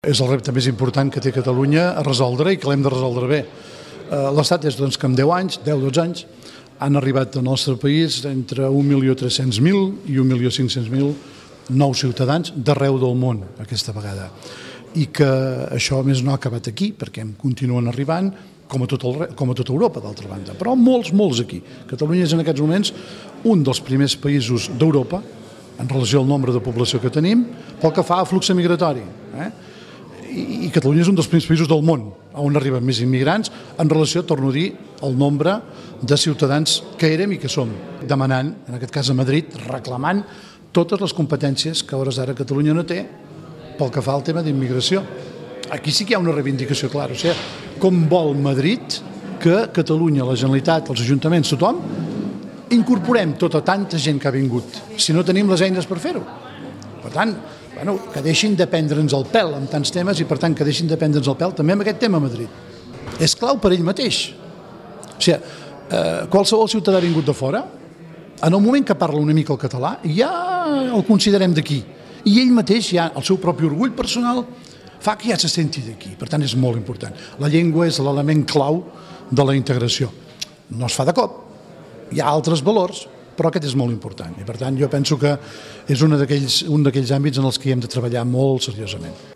És el repte més important que té Catalunya a resoldre i que l'hem de resoldre bé. L'estat és que en 10 anys, 10-12 anys, han arribat al nostre país entre 1.300.000 i 1.500.000 nous ciutadans d'arreu del món aquesta vegada. I que això més no ha acabat aquí, perquè en continuen arribant, com a tota Europa, d'altra banda. Però molts aquí. Catalunya és en aquests moments un dels primers països d'Europa en relació al nombre de població que tenim, pel que fa a flux migratori. I Catalunya és un dels primers països del món on arriben més immigrants en relació, torno a dir, al nombre de ciutadans que érem i que som, demanant, en aquest cas a Madrid, reclamant totes les competències que a hores d'ara Catalunya no té pel que fa al tema d'immigració. Aquí sí que hi ha una reivindicació clara. O sigui, com vol Madrid que Catalunya, la Generalitat, els ajuntaments, tothom, incorporem tota tanta gent que ha vingut, si no tenim les eines per fer-ho. Per tant, que deixin de prendre'ns el pèl amb tants temes i, per tant, que deixin de prendre'ns el pèl també amb aquest tema a Madrid. És clau per ell mateix. O sigui, qualsevol ciutadà vingut de fora, en el moment que parla una mica el català, ja el considerem d'aquí. I ell mateix, ja el seu propi orgull personal, fa que ja se senti d'aquí. Per tant, és molt important. La llengua és l'element clau de la integració. No es fa de cop. Hi ha altres valors, però aquest és molt important. I, per tant, jo penso que és un d'aquells àmbits en els que hi hem de treballar molt seriosament.